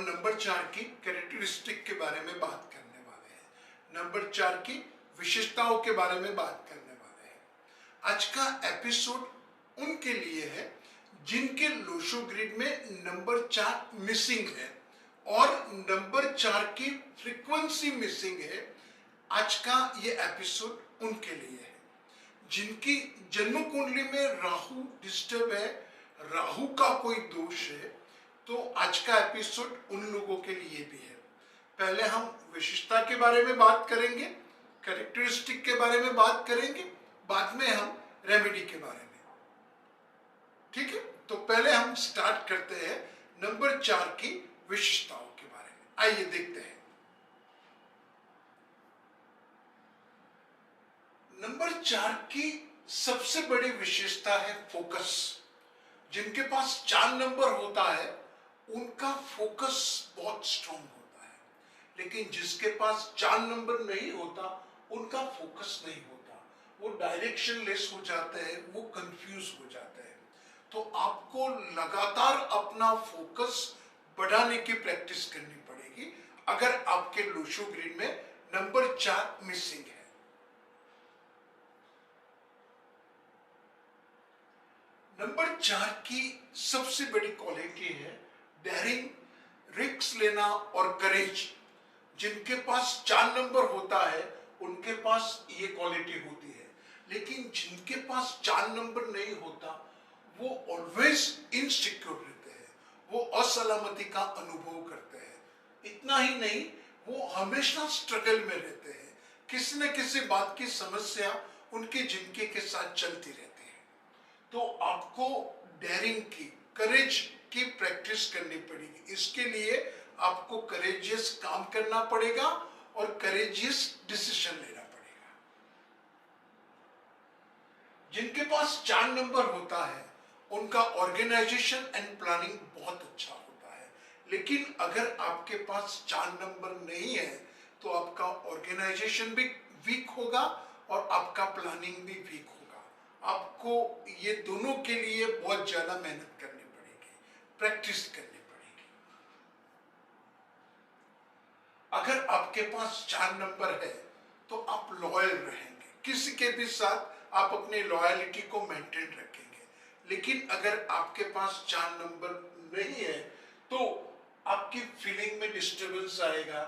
Number 4 की characteristic के बारे में बात करने वाले हैं, नंबर 4 की विशेषताओं के बारे में बात करने वाले हैं। आज का एपिसोड उनके लिए है जिनके लोशो ग्रिड में नंबर 4 मिसिंग है और नंबर 4 की फ्रीक्वेंसी मिसिंग है। आज का ये एपिसोड उनके लिए है जिनकी जन्म कुंडली में राहु डिस्टर्ब है, राहु का कोई दोष है, तो आज का एपिसोड उन लोगों के लिए भी है। पहले हम विशेषता के बारे में बात करेंगे, कैरेक्टरिस्टिक के बारे में बात करेंगे, बाद में हम रेमेडी के बारे में। ठीक है, तो पहले हम स्टार्ट करते हैं नंबर 4 की विशेषताओं के बारे में। आइए देखते हैं। नंबर 4 की सबसे बड़ी विशेषता है फोकस। जिनके पास 4 नंबर होता है उनका फोकस बहुत स्ट्रांग होता है, लेकिन जिसके पास 4 नंबर नहीं होता उनका फोकस नहीं होता, वो डायरेक्शन लेस हो जाते हैं, वो कंफ्यूज हो जाते हैं। तो आपको लगातार अपना फोकस बढ़ाने की प्रैक्टिस करनी पड़ेगी अगर आपके लोशो ग्रिड में नंबर 4 मिसिंग है। नंबर 4 की सबसे बड़ी क्वालिटी है डेयरिंग, रिस्क लेना और करेज। जिनके पास 4 नंबर होता है उनके पास ये क्वालिटी होती है, लेकिन जिनके पास 4 नंबर नहीं होता वो ऑलवेज इनसिक्योर रहते हैं, वो असलामती का अनुभव करते हैं। इतना ही नहीं, वो हमेशा स्ट्रगल में रहते हैं, किसी न किसी बात की समस्या उनके जिंदगी के साथ चलती रहती है। तो आपको डेयरिंग की, करेज की प्रैक्टिस करनी पड़ेगी। इसके लिए आपको करेजियस काम करना पड़ेगा और करेजियस डिसीजन लेना पड़ेगा। जिनके पास 4 नंबर होता है उनका ऑर्गेनाइजेशन एंड प्लानिंग बहुत अच्छा होता है, लेकिन अगर आपके पास 4 नंबर नहीं है तो आपका ऑर्गेनाइजेशन भी वीक होगा और आपका प्लानिंग भी वीक होगा। आपको ये दोनों के लिए बहुत ज्यादा मेहनत करनी पड़ेगी, प्रैक्टिस करनी पड़ेगी। अगर आपके पास 4 नंबर है तो आप लॉयल रहेंगे, किसी के भी साथ आप अपनी लॉयलिटी को मेंटेन रखेंगे। लेकिन अगर आपके पास 4 नंबर नहीं है तो आपकी फीलिंग में डिस्टर्बेंस आएगा,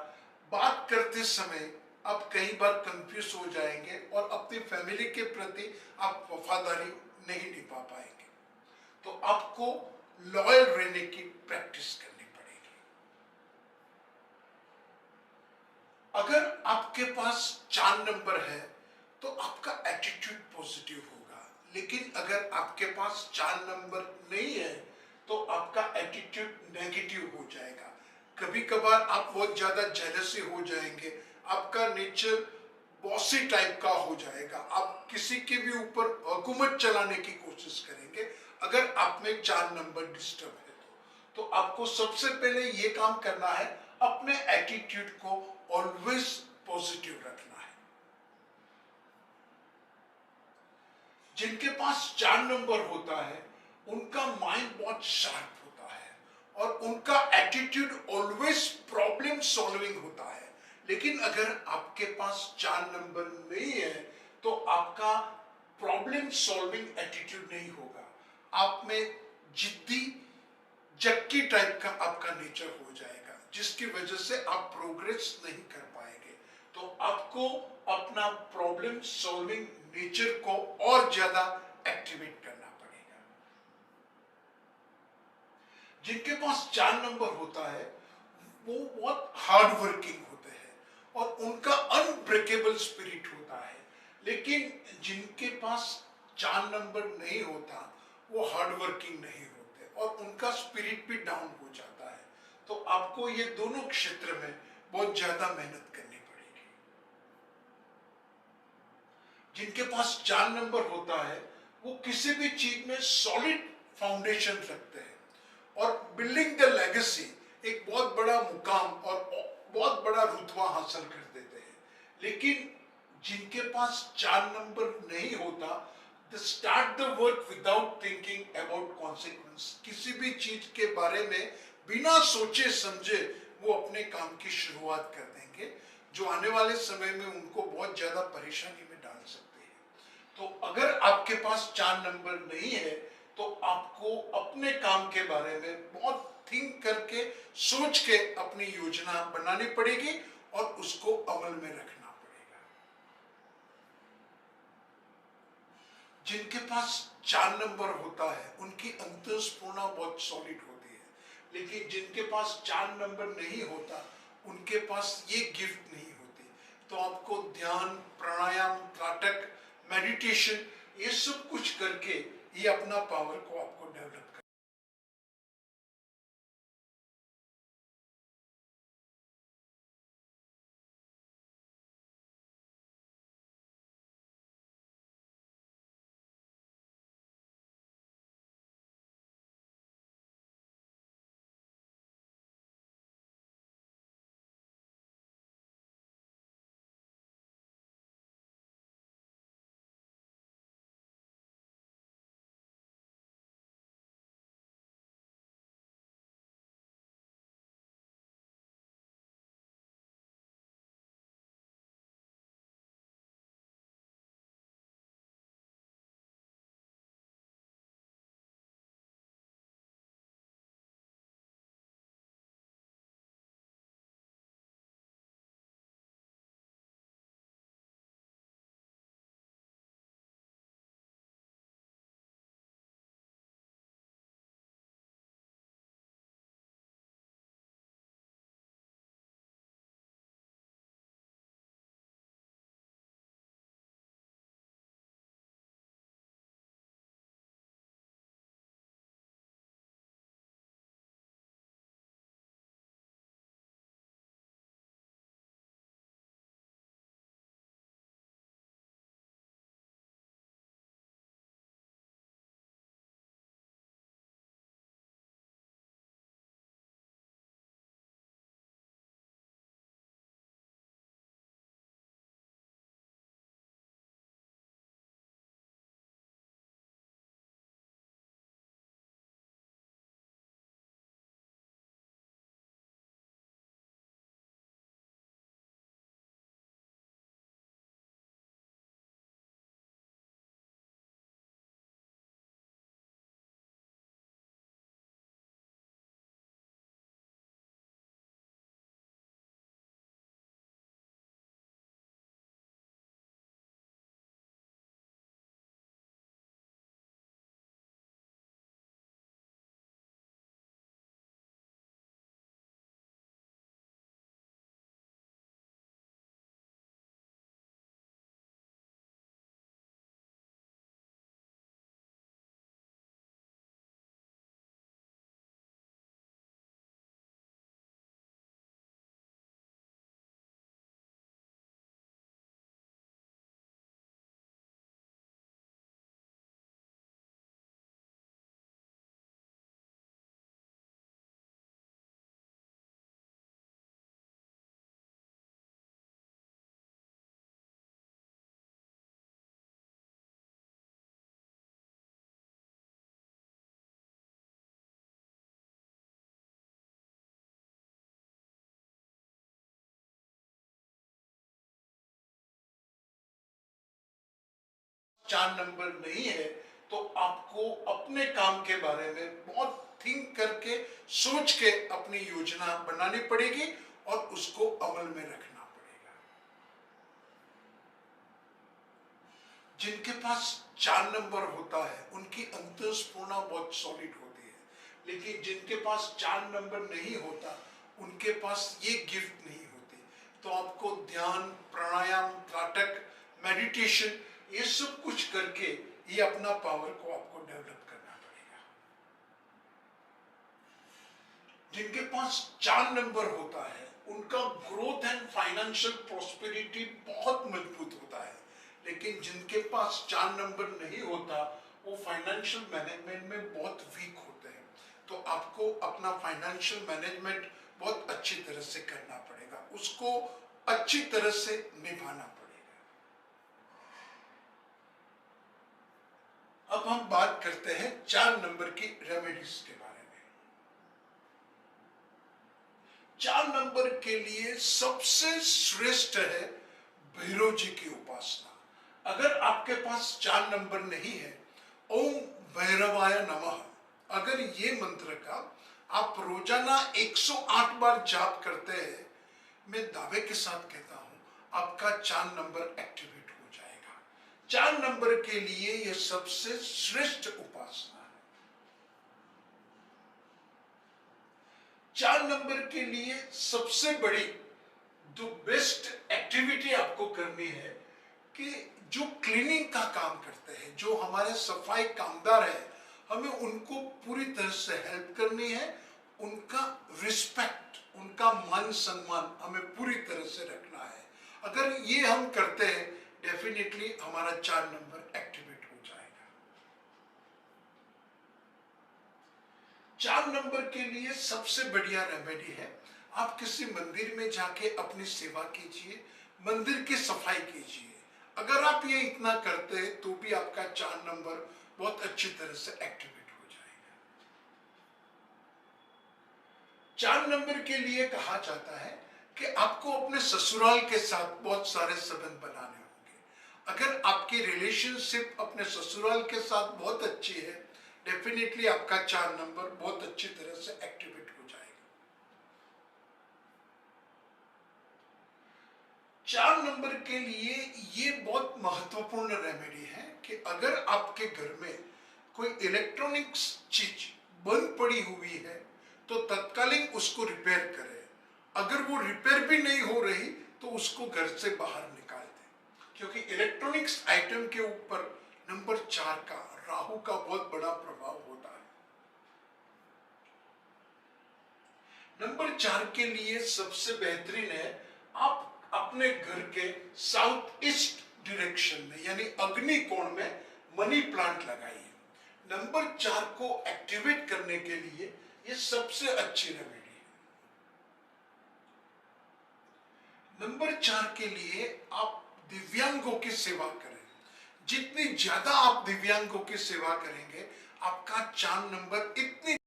बात करते समय आप कई बार कंफ्यूज हो जाएंगे और अपनी फैमिली के प्रति आप वफादारी नहीं निभा पाएंगे। तो आपको लॉयल रहने की प्रैक्टिस करनी पड़ेगी। अगर आपके पास 4 नंबर है तो आपका एटीट्यूड पॉजिटिव होगा, लेकिन अगर आपके पास 4 नंबर नहीं है तो आपका एटीट्यूड नेगेटिव हो जाएगा। कभी कभार आप बहुत ज्यादा जेलसी हो जाएंगे, आपका नेचर बॉसी टाइप का हो जाएगा, आप किसी के भी ऊपर हुकूमत चलाने की कोशिश करेंगे अगर आप में 4 नंबर डिस्टर्ब है तो आपको सबसे पहले ये काम करना है, अपने एटीट्यूड को ऑलवेज पॉजिटिव रखना है। जिनके पास 4 नंबर होता है उनका माइंड बहुत शार्प होता है और उनका एटीट्यूड ऑलवेज प्रॉब्लम सॉल्विंग होता है। लेकिन अगर आपके पास 4 नंबर नहीं है तो आपका प्रॉब्लम सॉल्विंग एटीट्यूड नहीं होगा, आप में जिद्दी जक्की टाइप का आपका नेचर हो जाएगा, जिसकी वजह से आप प्रोग्रेस नहीं कर पाएंगे। तो आपको अपना प्रॉब्लम सॉल्विंग नेचर को और ज्यादा एक्टिवेट करना पड़ेगा। जिनके पास 4 नंबर होता है वो बहुत हार्ड वर्किंग होते हैं और उनका अनब्रेकेबल स्पिरिट होता है, लेकिन जिनके पास 4 नंबर नहीं होता वो हार्ड वर्किंग नहीं होते और उनका स्पिरिट भी डाउन हो जाता है। तो आपको ये दोनों क्षेत्र में बहुत ज्यादा मेहनत करनी पड़ेगी। जिनके पास 4 नंबर होता है वो किसी भी चीज में सॉलिड फाउंडेशन रखते हैं और बिल्डिंग द लेगेसी, एक बहुत बड़ा मुकाम और बहुत बड़ा रुतबा हासिल कर देते हैं। लेकिन जिनके पास 4 नंबर नहीं होता, they start the work without thinking about consequence, किसी भी चीज के बारे में बिना सोचे समझे वो अपने काम की शुरुआत कर देंगे, जो आने वाले समय में उनको बहुत ज्यादा परेशानी में डाल सकते हैं। तो अगर आपके पास 4 नंबर नहीं है तो आपको अपने काम के बारे में बहुत थिंक करके, सोच के अपनी योजना बनानी पड़ेगी और उसको अमल में रखना पड़ेगा। जिनके पास 4 नंबर होता है उनकी अंतःस्फूर्णा बहुत सॉलिड होती है, लेकिन जिनके पास 4 नंबर नहीं होता उनके पास ये गिफ्ट नहीं होती। तो आपको ध्यान, प्राणायाम, त्राटक, मेडिटेशन, ये सब कुछ करके ये अपना पावर को आपको डेवलप कर। 4 नंबर नहीं है तो आपको अपने काम के बारे में बहुत थिंक करके, सोच के अपनी योजना बनानी पड़ेगी और उसको अमल में रखना पड़ेगा। जिनके पास 4 नंबर होता है उनकी अंतःस्फूर्णा बहुत सॉलिड होती है, लेकिन जिनके पास 4 नंबर नहीं होता उनके पास ये गिफ्ट नहीं होती। तो आपको ध्यान, प्राणायाम, त्राटक, मेडिटेशन, ये सब कुछ करके ये अपना पावर को आपको डेवलप करना पड़ेगा। जिनके पास 4 नंबर होता है उनका ग्रोथ एंड फाइनेंशियल प्रॉस्पेरिटी बहुत मजबूत होता है, लेकिन जिनके पास 4 नंबर नहीं होता वो फाइनेंशियल मैनेजमेंट में बहुत वीक होते हैं। तो आपको अपना फाइनेंशियल मैनेजमेंट बहुत अच्छी तरह से करना पड़ेगा, उसको अच्छी तरह से निभाना पड़ेगा। अब हम बात करते हैं 4 नंबर की रेमेडीज के बारे में। 4 नंबर के लिए सबसे श्रेष्ठ है भैरव जी की उपासना। अगर आपके पास 4 नंबर नहीं है, ओम भैरवाय नमः, अगर ये मंत्र का आप रोजाना 108 बार जाप करते हैं, मैं दावे के साथ कहता हूं आपका 4 नंबर एक्टिवेट हो जाएगा। 4 नंबर के लिए यह सबसे श्रेष्ठ उपासना है। 4 नंबर के लिए सबसे बड़ी जो बेस्ट एक्टिविटी आपको करनी है कि जो क्लीनिंग का काम करते हैं, जो हमारे सफाई कामदार है, हमें उनको पूरी तरह से हेल्प करनी है। उनका रिस्पेक्ट, उनका मान सम्मान हमें पूरी तरह से रखना है। अगर ये हम करते हैं, डेफिनेटली हमारा 4 नंबर एक्टिवेट हो जाएगा। 4 नंबर के लिए सबसे बढ़िया रेमेडी है, आप किसी मंदिर में जाके अपनी सेवा कीजिए, मंदिर की सफाई कीजिए। अगर आप ये इतना करते हैं तो भी आपका 4 नंबर बहुत अच्छी तरह से एक्टिवेट हो जाएगा। 4 नंबर के लिए कहा जाता है कि आपको अपने ससुराल के साथ बहुत सारे संबंध बनाने होंगे। अगर आपकी रिलेशनशिप अपने ससुराल के साथ बहुत अच्छी है, डेफिनेटली आपका 4 नंबर बहुत अच्छी तरह से एक्टिवेट हो जाएगा। 4 नंबर के लिए ये बहुत महत्वपूर्ण रेमेडी है कि अगर आपके घर में कोई इलेक्ट्रॉनिक्स चीज बंद पड़ी हुई है तो तत्कालीन उसको रिपेयर करें। अगर वो रिपेयर भी नहीं हो रही तो उसको घर से बाहर निकाल दें, क्योंकि इलेक्ट्रॉनिक्स आइटम के ऊपर नंबर 4 का, राहु का बहुत बड़ा प्रभाव होता है। नंबर 4 के लिए सबसे बेहतरीन है, आप अपने घर के साउथ ईस्ट डायरेक्शन में यानी अग्नि कोण में मनी प्लांट लगाइए। नंबर 4 को एक्टिवेट करने के लिए ये सबसे अच्छी रेमेडी है। नंबर 4 के लिए आप दिव्यांगों की सेवा करें। जितनी ज्यादा आप दिव्यांगों की सेवा करेंगे, आपका 4 नंबर इतनी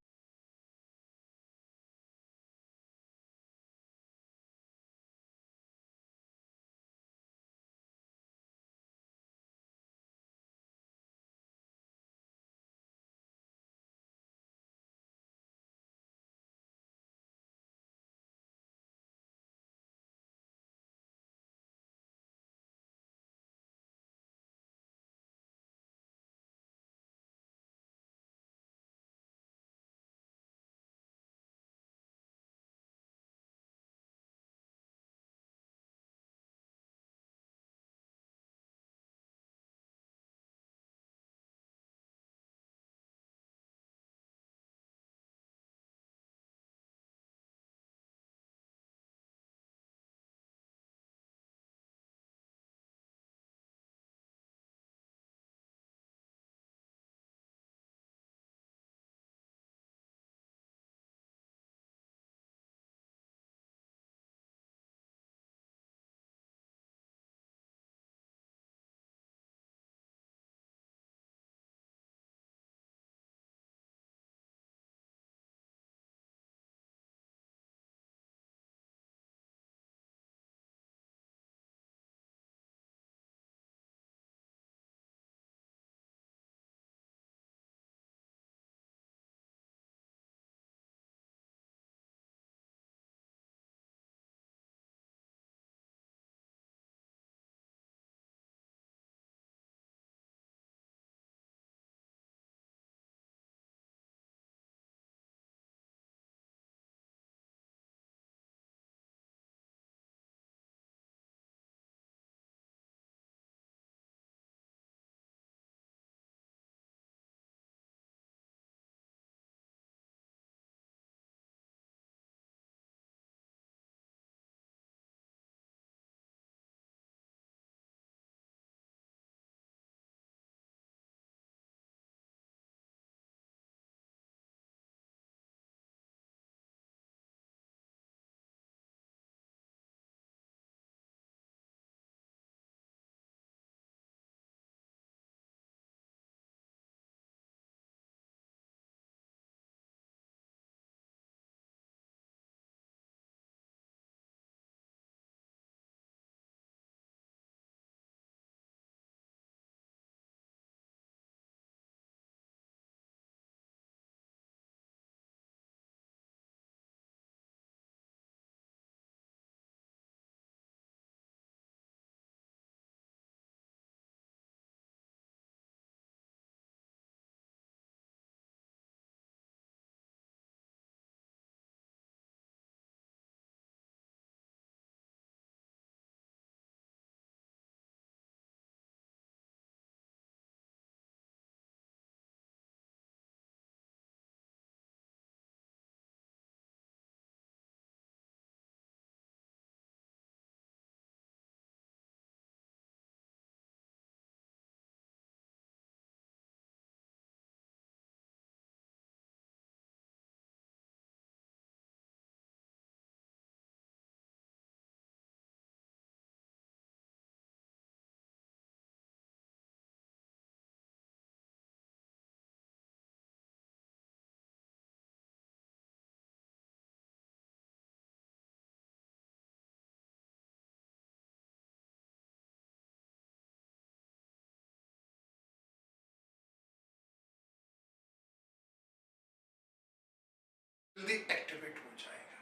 जल्दी एक्टिवेट हो जाएगा।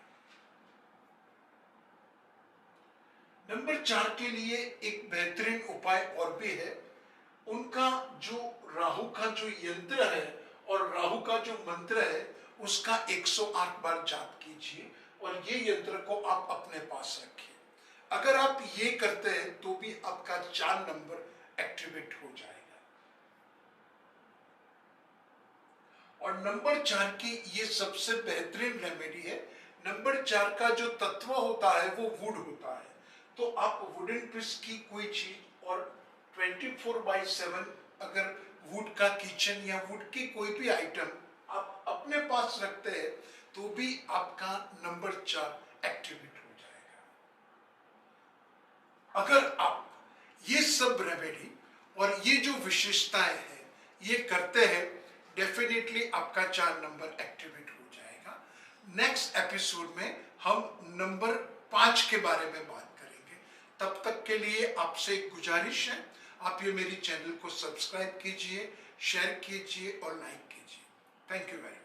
नंबर 4 के लिए एक बेहतरीन उपाय और भी है। उनका जो राहु का जो यंत्र है और राहु का जो मंत्र है उसका 108 बार जाप कीजिए और ये यंत्र को आप अपने पास रखिए। अगर आप ये करते हैं तो भी आपका 4 नंबर एक्टिवेट हो जाएगा। और नंबर 4 की ये सबसे बेहतरीन रेमेडी है। नंबर 4 का जो तत्व होता है वो वुड होता है, तो आप वुडन पीस की कोई चीज और 24/7 अगर वुड का किचन या वुड की कोई भी आइटम आप अपने पास रखते हैं तो भी आपका नंबर 4 एक्टिवेट हो जाएगा। अगर आप ये सब रेमेडी और ये जो विशेषताएं हैं ये करते हैं, डेफिनेटली आपका 4 नंबर एक्टिवेट हो जाएगा। नेक्स्ट एपिसोड में हम नंबर 5 के बारे में बात करेंगे। तब तक के लिए आपसे एक गुजारिश है, आप ये मेरी चैनल को सब्सक्राइब कीजिए, शेयर कीजिए और लाइक कीजिए। Thank you very much.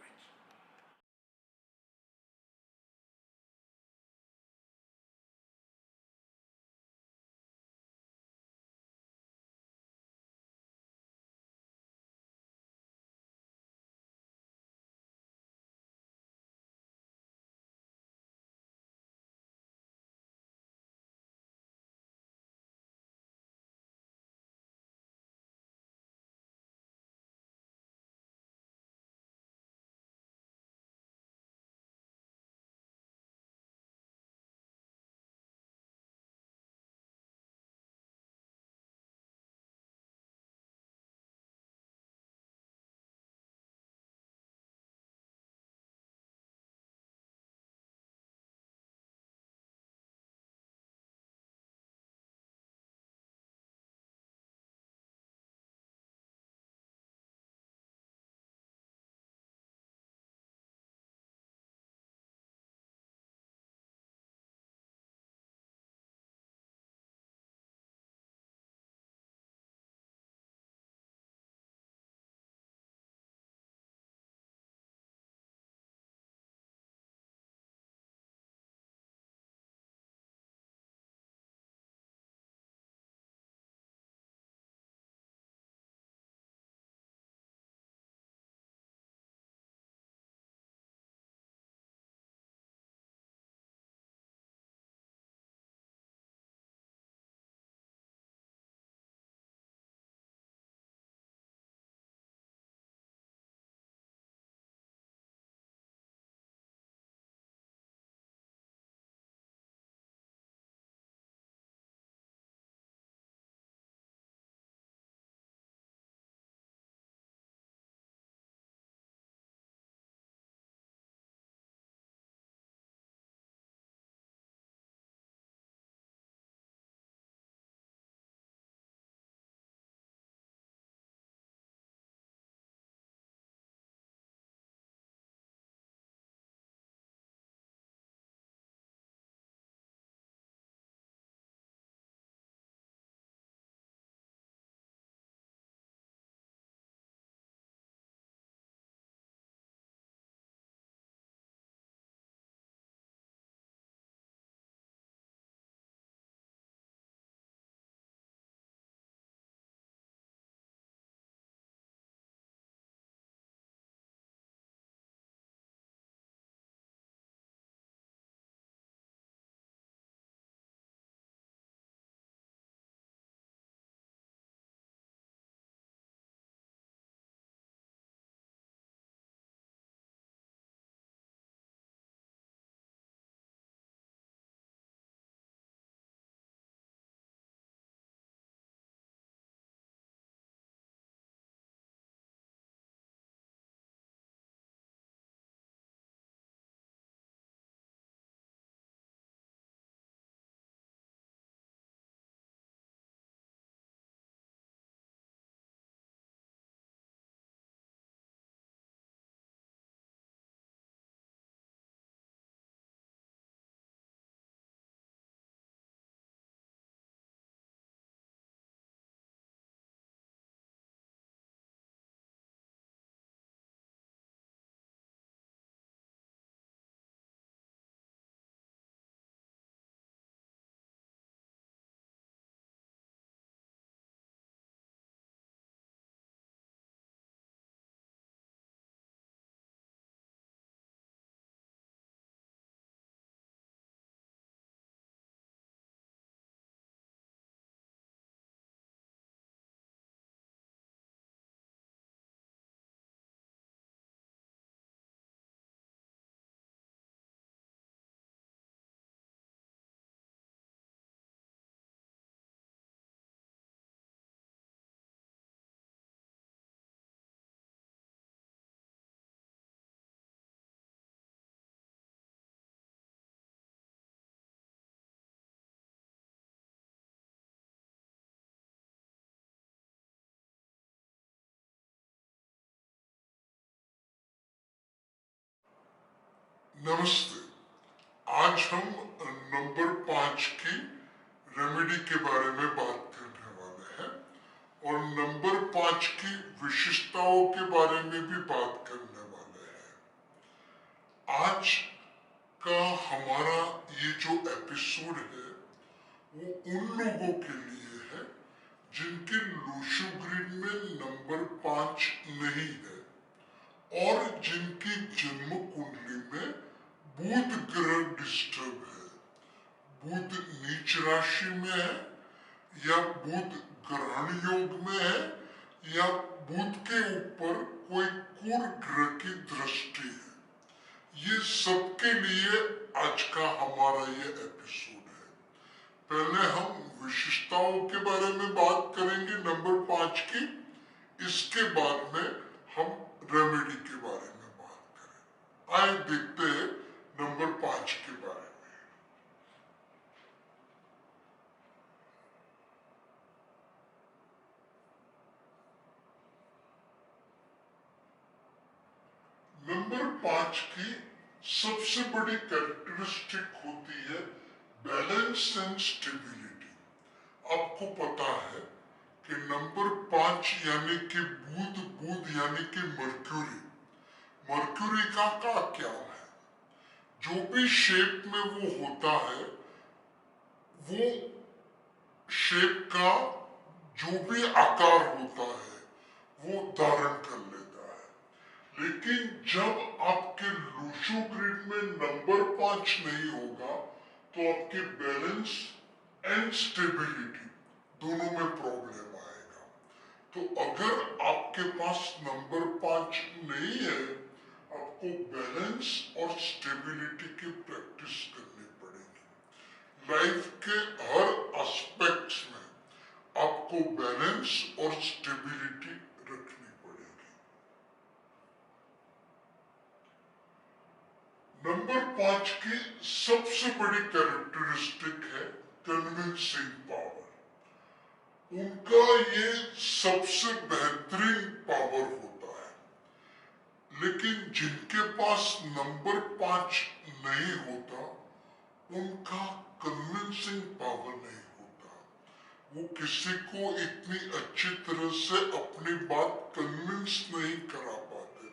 नमस्ते। आज हम नंबर 5 की रेमेडी के बारे में बात करने वाले हैं और नंबर 5 की विशेषताओं के बारे में भी बात करने वाले हैं। आज का हमारा ये जो एपिसोड है वो उन लोगों के लिए है जिनके लोशो ग्रिड में नंबर 5 नहीं है और जिनकी जन्म कुंडली में बुध ग्रह डिस्टर्ब है, बुध नीच राशि में है या बुध ग्रहण योग में है या बुध के ऊपर कोई क्रूर ग्रह की दृष्टि है। ये सबके लिए आज का हमारा ये एपिसोड है। पहले हम विशेषताओं के बारे में बात करेंगे नंबर 5 की, इसके बाद में हम रेमेडी के बारे में बात करें। आइए देखते हैं नंबर 5 के बारे में। नंबर 5 की सबसे बड़ी कैरेक्टरिस्टिक होती है बैलेंस एंड स्टेबिलिटी। आपको पता है कि नंबर 5 यानी कि बुध यानी कि मर्क्यूरी का क्या है, जो भी शेप में वो होता है वो शेप का जो भी आकार होता है वो धारण कर लेता है। लेकिन जब आपके लोशो ग्रिड में नंबर 5 नहीं होगा तो आपके बैलेंस एंड स्टेबिलिटी दोनों में प्रॉब्लम आएगा। तो अगर आपके पास नंबर 5 नहीं है, आपको बैलेंस और स्टेबिलिटी की प्रैक्टिस करनी पड़ेगी। लाइफ के हर एस्पेक्ट्स में आपको बैलेंस और स्टेबिलिटी रखनी पड़ेगी। नंबर 5 की सबसे बड़ी कैरेक्टरिस्टिक है कन्विंसिंग पावर। उनका ये सबसे बेहतरीन पावर होता है। लेकिन जिनके पास नंबर 5 नहीं होता उनका कन्विंसिंग पावर नहीं होता। वो किसी को इतनी अच्छी तरह से अपनी बात कन्विंस नहीं करा पाते।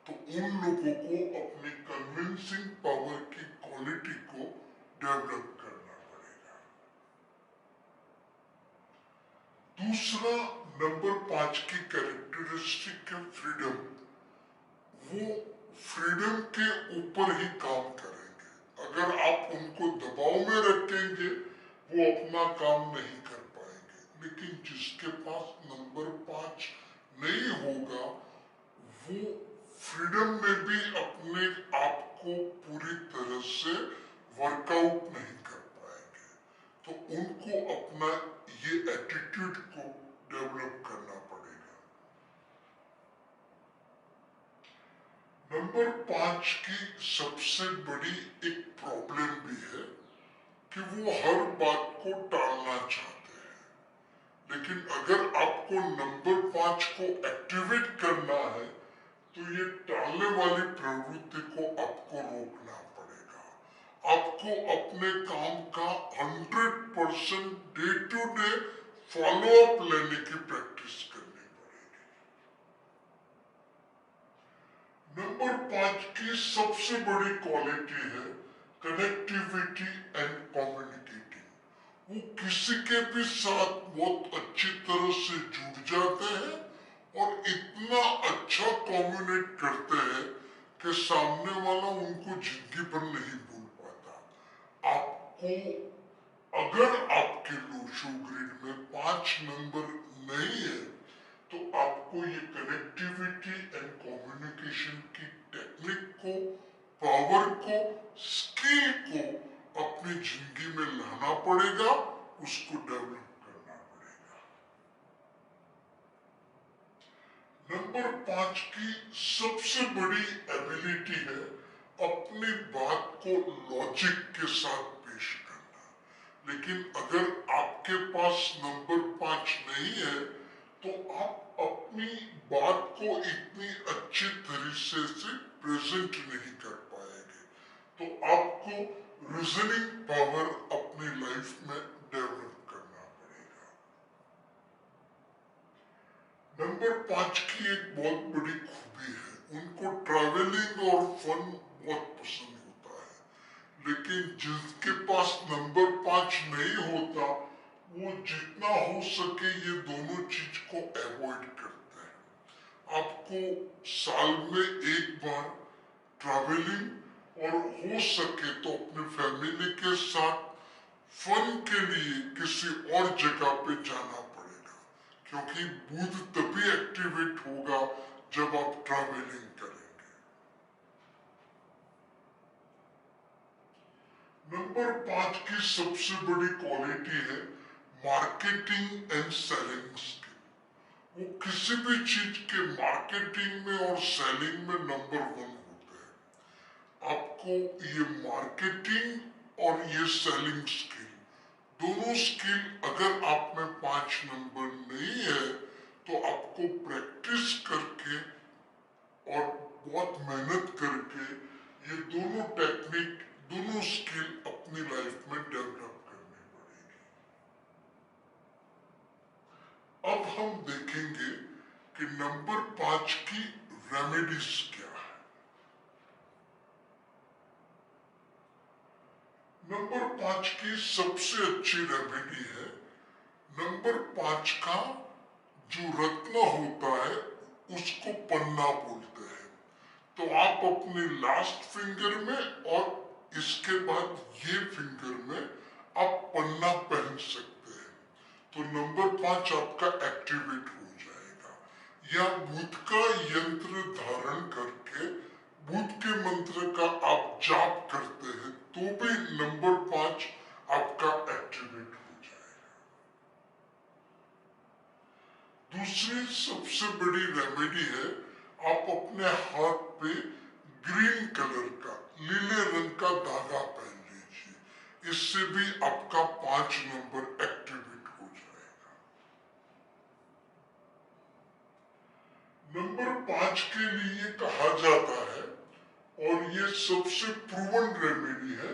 तो उन लोगों को अपनी कन्विंसिंग पावर की क्वालिटी को डेवलप करना पड़ेगा। दूसरा नंबर 5 की कैरेक्टरिस्टिक है फ्रीडम। वो फ्रीडम के ऊपर ही काम करेंगे। अगर आप उनको दबाव में रखेंगे वो अपना काम नहीं कर पाएंगे। लेकिन जिसके पास नंबर 5 नहीं होगा वो फ्रीडम में भी अपने आप को पूरी तरह से वर्कआउट नहीं कर पाएंगे। तो उनको अपना ये एटीट्यूड को डेवलप करना पड़ेगा। नंबर 5 की सबसे बड़ी एक प्रॉब्लम भी है कि वो हर बात को टालना चाहते हैं। लेकिन अगर आपको नंबर 5 को एक्टिवेट करना है तो ये टालने वाली प्रवृत्ति को आपको रोकना पड़ेगा। आपको अपने काम का 100% day to day follow up लेने की प्रैक्टिस करनी पड़ेगी। नंबर 5 की सबसे बड़ी क्वालिटी है कनेक्टिविटी एंड कम्युनिकेटिंग। वो किसी के भी साथ बहुत अच्छी तरह से जुड़ जाते हैं और इतना अच्छा कम्युनिकेट करते हैं कि सामने वाला उनको जिंदगी भर नहीं भूल पाता। आपको अगर आपके लोशो ग्रिड में 5 नंबर नहीं है तो आपको ये कनेक्टिविटी एंड कम्युनिकेशन की टेक्निक को, पावर को, स्किल को अपनी जिंदगी में लाना पड़ेगा, उसको डेवलप करना पड़ेगा। नंबर 5 की सबसे बड़ी एबिलिटी है अपनी बात को लॉजिक के साथ पेश करना। लेकिन अगर आपके पास नंबर 5 नहीं है तो आप अपनी बात को इतनी अच्छी तरीके से प्रेजेंट नहीं कर पाएंगे। तो आपको रीजनिंग पावर अपनी लाइफ में डेवलप करना पड़ेगा। नंबर 5 की एक बहुत बड़ी खूबी है, उनको ट्रैवलिंग और फन बहुत पसंद होता है, लेकिन जिसके पास नंबर 5 नहीं होता वो जितना हो सके ये दोनों चीज को अवॉइड करते हैं। आपको साल में एक बार ट्रैवलिंग और हो सके तो अपने फैमिली के साथ फन के लिए किसी और जगह पे जाना पड़ेगा, क्योंकि बुध तभी एक्टिवेट होगा जब आप ट्रैवलिंग करेंगे। नंबर 5 की सबसे बड़ी क्वालिटी है मार्केटिंग एंड सेलिंग स्किल। वो किसी भी चीज के मार्केटिंग में और सेलिंग में नंबर 1 होते हैं। आपको ये मार्केटिंग और ये सेलिंग स्किल, दोनों स्किल अगर आप में 5 नंबर नहीं है तो आपको प्रैक्टिस करके और बहुत मेहनत करके ये दोनों टेक्निक, दोनों स्किल अपनी लाइफ में डेवलप करनी पड़ेगी। अब हम देखेंगे कि नंबर 5 की रेमेडीज क्या है। नंबर 5 की सबसे अच्छी रेमेडी है, नंबर 5 का जो रत्न होता है उसको पन्ना बोलते हैं। तो आप अपने लास्ट फिंगर में और इसके बाद ये फिंगर में आप पन्ना पहन सकते हैं, तो नंबर 5 आपका एक्टिवेट हो जाएगा। या बुध का यंत्र धारण करके बुध के मंत्र का आप जाप करते हैं तो भी नंबर 5 आपका एक्टिवेट हो जाएगा। दूसरी सबसे बड़ी रेमेडी है, आप अपने हाथ पे ग्रीन कलर का, नीले रंग का धागा पहन लीजिए, इससे भी आपका 5 नंबर एक्टिवेट हो जाएगा। नंबर 5 के लिए कहा जाता है, और ये सबसे प्रूवन रेमेडी है,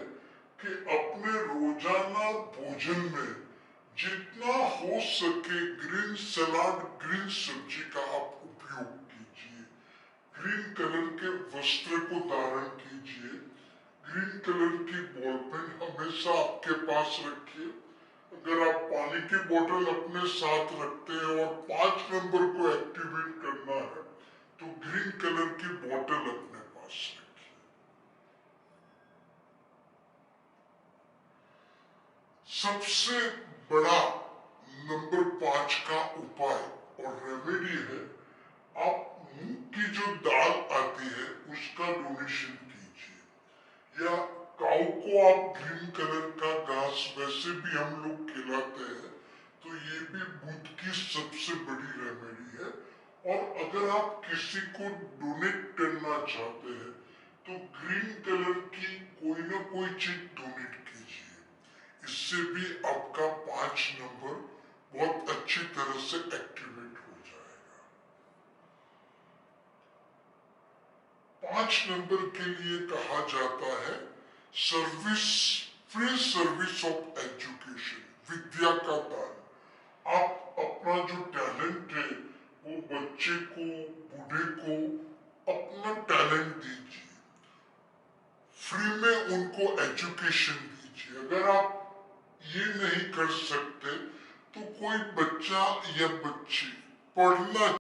कि अपने रोजाना भोजन में जितना हो सके ग्रीन सलाद, ग्रीन सब्जी का आप उपयोग कीजिए। ग्रीन कलर के वस्त्र को धारण कीजिए। ग्रीन कलर की बॉल पेन हमेशा आपके पास रखिए। अगर आप पानी की बोतल अपने साथ रखते हैं और 5 नंबर को एक्टिवेट करना है तो ग्रीन कलर की बोतल अपने पास रखिए। सबसे बड़ा नंबर 5 का उपाय और रेमेडी है, आप मूंग की जो दाल आती है उसका डोनेशन कीजिए। या काऊ को आप ग्रीन कलर का घास वैसे भी हम लोग खिलाते हैं, तो ये भी बुध की सबसे बड़ी रेमेडी है। और अगर आप किसी को डोनेट करना चाहते हैं तो ग्रीन कलर की कोई ना कोई चीज डोनेट कीजिए, इससे भी आपका 5 नंबर बहुत अच्छी तरह से एक्टिवेट हो जाएगा। 5 नंबर के लिए कहा जाता है service, free service of education, विद्या का दान। आप अपना जो टैलेंट है वो बच्चे को, बूढ़े को अपना टैलेंट दीजिए, फ्री में उनको एजुकेशन दीजिए। अगर आप ये नहीं कर सकते तो कोई बच्चा या बच्ची पढ़ना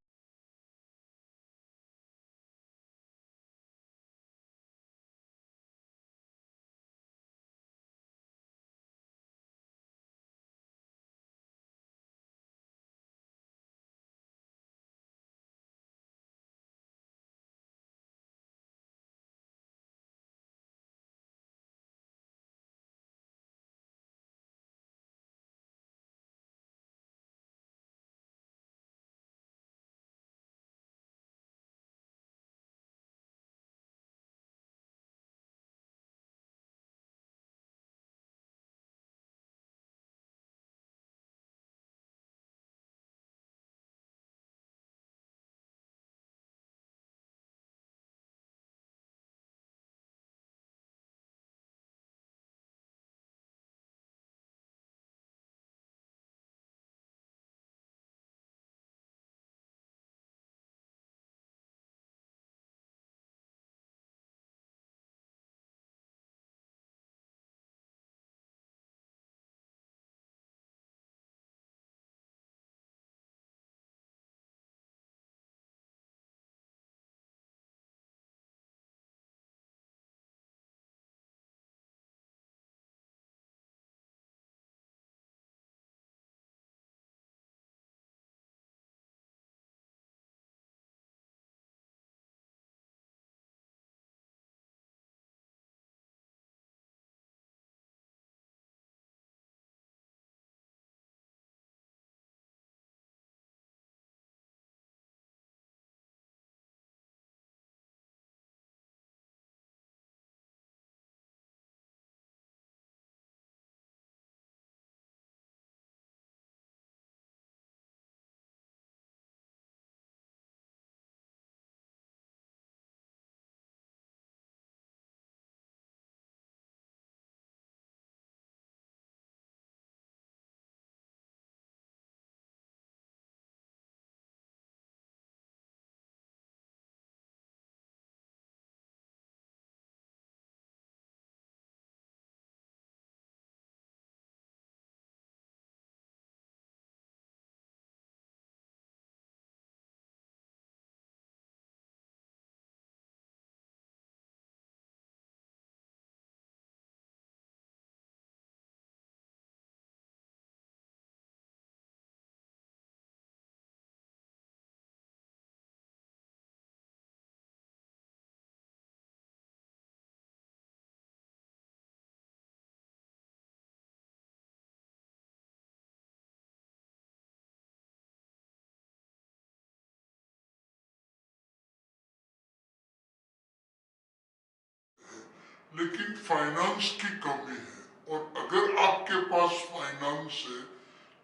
लेकिन फाइनेंस की कमी है, और अगर आपके पास फाइनेंस है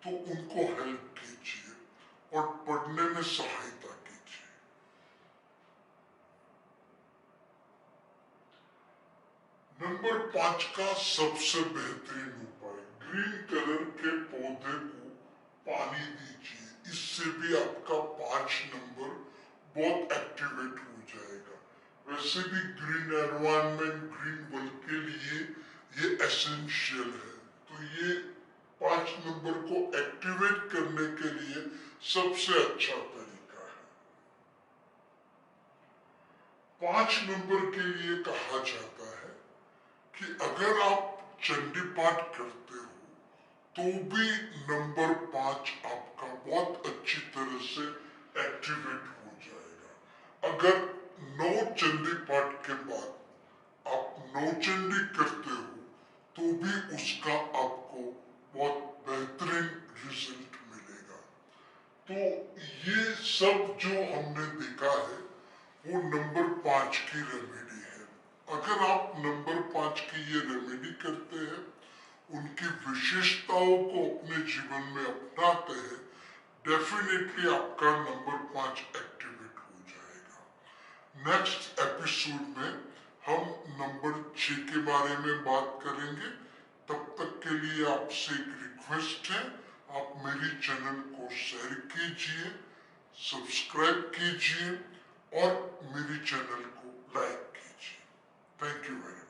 तो उनको हेल्प कीजिए और पढ़ने में सहायता कीजिए। नंबर 5 का सबसे बेहतरीन उपाय, ग्रीन कलर के पौधे को पानी दीजिए। इससे भी आपका 5 नंबर बहुत एक्टिवेट हो जाएगा। वैसे भी ग्रीन एनवायरनमेंट, ग्रीन वर्ल्ड के लिए ये एसेंशियल है, तो ये 5 नंबर को एक्टिवेट करने के लिए सबसे अच्छा तरीका है। 5 नंबर के लिए कहा जाता है कि अगर आप चंडी पाठ करते हो तो भी नंबर 5 आपका बहुत अच्छी तरह से एक्टिवेट हो जाएगा। अगर 9 चंडी पाठ के बाद आप 9 चंडी करते हो तो भी उसका आपको बहुत बेहतरीन रिजल्ट मिलेगा। तो ये सब जो हमने देखा है वो नंबर 5 की रेमेडी है। अगर आप नंबर 5 की ये रेमेडी करते हैं, उनकी विशेषताओं को अपने जीवन में अपनाते हैं, डेफिनेटली आपका नंबर 5 एक्टिवेट हो जाएगा। नेक्स्ट एपिसोड में हम नंबर 6 के बारे में बात करेंगे। तब तक के लिए आपसे एक रिक्वेस्ट है, आप मेरी चैनल को शेयर कीजिए, सब्सक्राइब कीजिए और मेरी चैनल को लाइक कीजिए। Thank you very much.